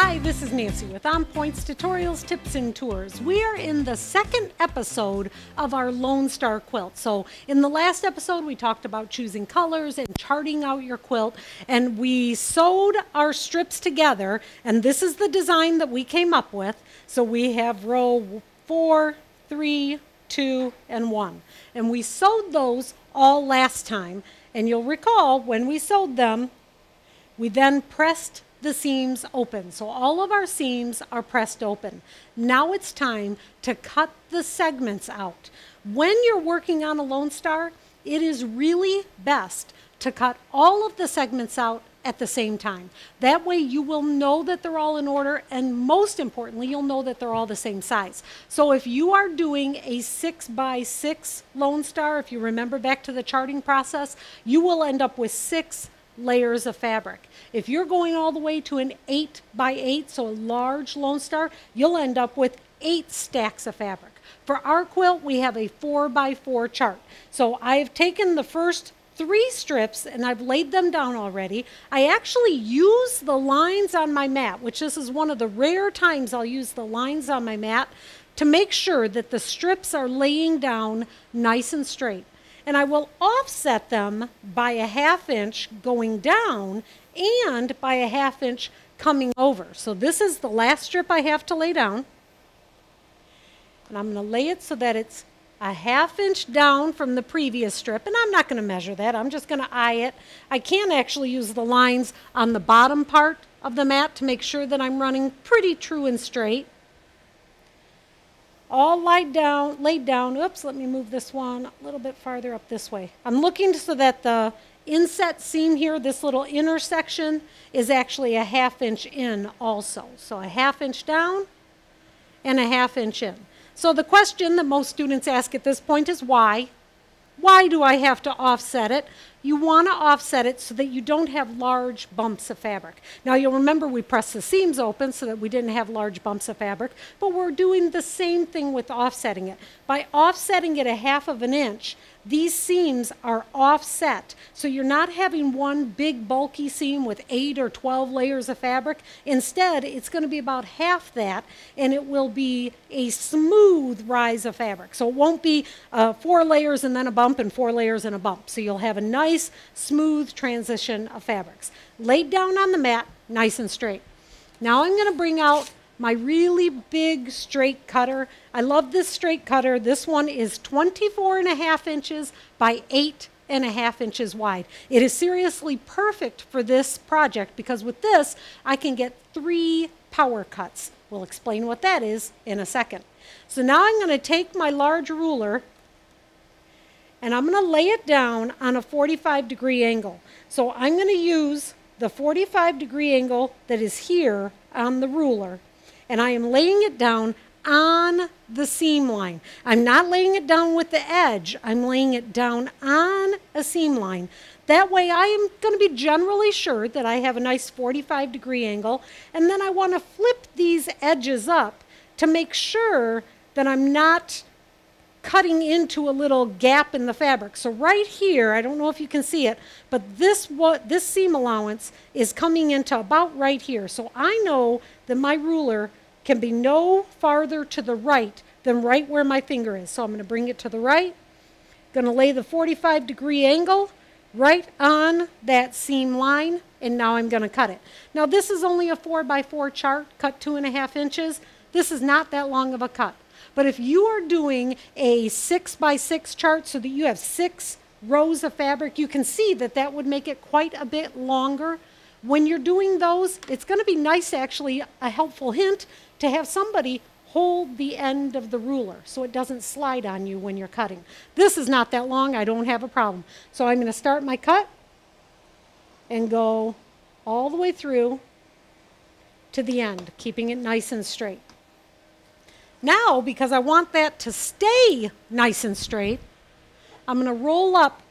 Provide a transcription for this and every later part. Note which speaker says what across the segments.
Speaker 1: Hi, this is Nancy with On Points Tutorials, Tips, and Tours. We are in the second episode of our Lone Star quilt. So in the last episode, we talked about choosing colors and charting out your quilt, and we sewed our strips together, and this is the design that we came up with. So we have row 4, 3, 2, and 1. And we sewed those all last time, and you'll recall when we sewed them, we then pressed the seams open. So all of our seams are pressed open. Now it's time to cut the segments out. When you're working on a Lone Star, it is really best to cut all of the segments out at the same time. That way you will know that they're all in order, and most importantly, you'll know that they're all the same size. So if you are doing a 6x6 Lone Star, if you remember back to the charting process, you will end up with 6 layers of fabric. If you're going all the way to an 8x8, so a large Lone Star, you'll end up with 8 stacks of fabric. For our quilt, we have a 4x4 chart. So I've taken the first 3 strips and I've laid them down already. I actually use the lines on my mat, which this is one of the rare times I'll use the lines on my mat to make sure that the strips are laying down nice and straight. And I will offset them by a 1/2 inch going down and by a 1/2 inch coming over. So this is the last strip I have to lay down. And I'm going to lay it so that it's a 1/2 inch down from the previous strip. And I'm not going to measure that. I'm just going to eye it. I can actually use the lines on the bottom part of the mat to make sure that I'm running pretty true and straight. All laid down. Oops, let me move this one a little bit farther up this way. I'm looking so that the inset seam here, this little inner section, is actually a 1/2 inch in also. So a 1/2 inch down and a 1/2 inch in. So the question that most students ask at this point is why? Why do I have to offset it? You want to offset it so that you don't have large bumps of fabric. Now you'll remember we pressed the seams open so that we didn't have large bumps of fabric, but we're doing the same thing with offsetting it. By offsetting it a 1/2 inch, these seams are offset. So you're not having one big bulky seam with 8 or 12 layers of fabric. Instead, it's going to be about half that, and it will be a smooth rise of fabric. So it won't be 4 layers and then a bump and 4 layers and a bump. So you'll have a nice, smooth transition of fabrics. Laid down on the mat, nice and straight. Now I'm going to bring out my really big straight cutter. I love this straight cutter. This one is 24.5 inches by 8.5 inches wide. It is seriously perfect for this project because with this, I can get 3 power cuts. We'll explain what that is in a second. So now I'm going to take my large ruler and I'm going to lay it down on a 45-degree angle. So I'm going to use the 45-degree angle that is here on the ruler, and I am laying it down on the seam line. I'm not laying it down with the edge. I'm laying it down on a seam line. That way I am going to be generally sure that I have a nice 45-degree angle, and then I want to flip these edges up to make sure that I'm not cutting into a little gap in the fabric. So right here, I don't know if you can see it, but this seam allowance is coming into about right here. So I know that my ruler can be no farther to the right than right where my finger is. So I'm going to bring it to the right, going to lay the 45-degree angle right on that seam line, and now I'm going to cut it. Now this is only a 4x4 chart, cut 2.5 inches. This is not that long of a cut. But if you are doing a 6x6 chart so that you have 6 rows of fabric, you can see that that would make it quite a bit longer. When you're doing those, it's going to be nice, actually, a helpful hint, to have somebody hold the end of the ruler so it doesn't slide on you when you're cutting. This is not that long. I don't have a problem. So I'm going to start my cut and go all the way through to the end, keeping it nice and straight. Now, because I want that to stay nice and straight, I'm going to roll up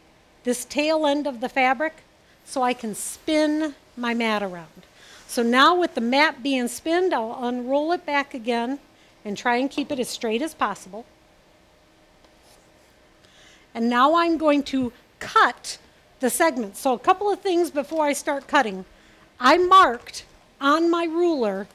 Speaker 1: this tail end of the fabric so I can spin my mat around. So now with the mat being spinned, I'll unroll it back again and try and keep it as straight as possible. And now I'm going to cut the segments. So a couple of things before I start cutting. I marked on my ruler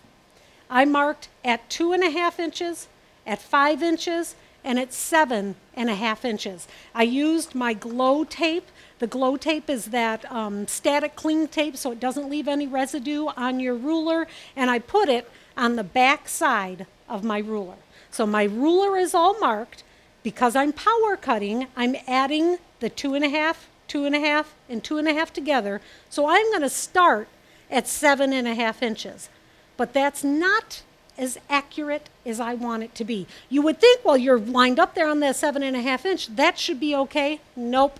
Speaker 1: I marked at 2.5 inches, at 5 inches, and at 7.5 inches. I used my glow tape. The glow tape is that static cling tape so it doesn't leave any residue on your ruler, and I put it on the back side of my ruler. So my ruler is all marked. Because I'm power cutting, I'm adding the 2.5, 2.5, and 2.5 together. So I'm going to start at 7.5 inches. But that's not as accurate as I want it to be. You would think, well, you're lined up there on that 7.5 inch, that should be okay. Nope.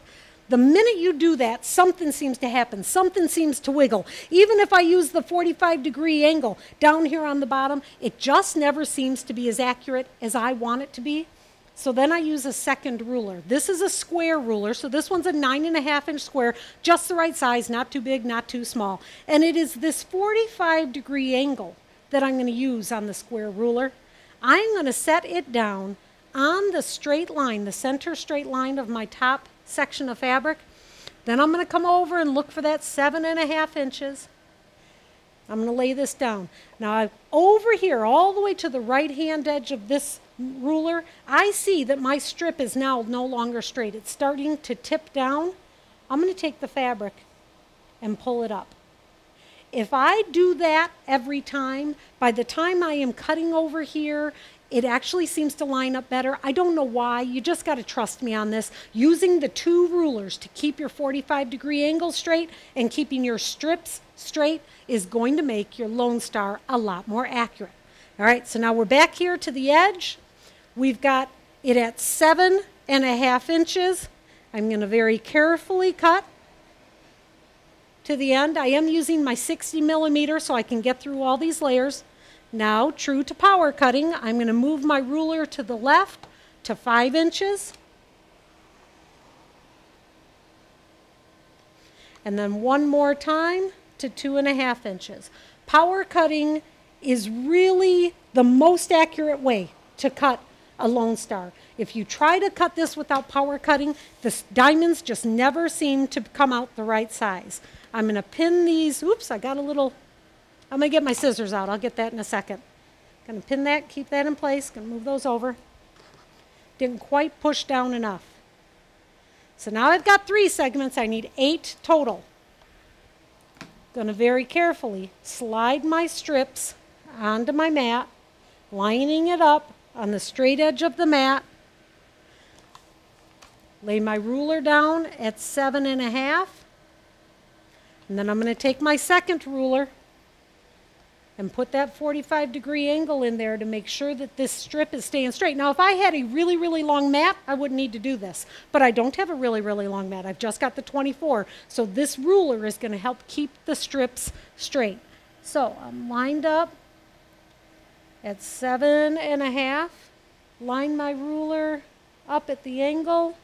Speaker 1: The minute you do that, something seems to happen. Something seems to wiggle. Even if I use the 45-degree angle down here on the bottom, it just never seems to be as accurate as I want it to be. So then I use a second ruler. This is a square ruler, so this one's a 9.5 inch square, just the right size, not too big, not too small. And it is this 45-degree angle that I'm going to use on the square ruler. I'm going to set it down on the straight line, the center straight line of my top section of fabric. Then I'm going to come over and look for that 7.5 inches. I'm going to lay this down. Now, over here, all the way to the right-hand edge of this ruler, I see that my strip is now no longer straight. It's starting to tip down. I'm going to take the fabric and pull it up. If I do that every time, by the time I am cutting over here, it actually seems to line up better. I don't know why. You just got to trust me on this. Using the two rulers to keep your 45-degree angle straight and keeping your strips straight is going to make your Lone Star a lot more accurate. All right, so now we're back here to the edge. We've got it at 7.5 inches. I'm going to very carefully cut to the end. I am using my 60 millimeter so I can get through all these layers. Now, true to power cutting, I'm going to move my ruler to the left to 5 inches. And then one more time to 2.5 inches. Power cutting is really the most accurate way to cut a Lone Star. If you try to cut this without power cutting, the diamonds just never seem to come out the right size. I'm going to pin these. Oops, I got a little. I'm going to get my scissors out. I'll get that in a second. Going to pin that, keep that in place. Going to move those over. Didn't quite push down enough. So now I've got 3 segments. I need 8 total. Going to very carefully slide my strips onto my mat, lining it up on the straight edge of the mat. Lay my ruler down at 7.5. And then I'm going to take my second ruler and put that 45-degree angle in there to make sure that this strip is staying straight. Now, if I had a really, really long mat, I wouldn't need to do this. But I don't have a really, really long mat. I've just got the 24. So this ruler is going to help keep the strips straight. So I'm lined up at 7.5. Line my ruler up at the angle.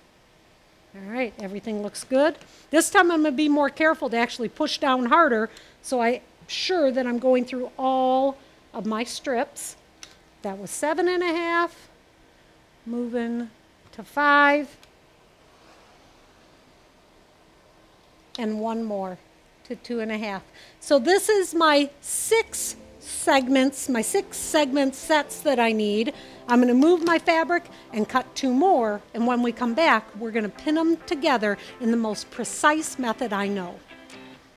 Speaker 1: All right, everything looks good. This time I'm going to be more careful to actually push down harder so I'm sure that I'm going through all of my strips. That was 7.5, moving to 5, and one more to 2.5. So this is my 6 segments, my 6 segment sets that I need. I'm going to move my fabric and cut 2 more, and when we come back, we're going to pin them together in the most precise method I know.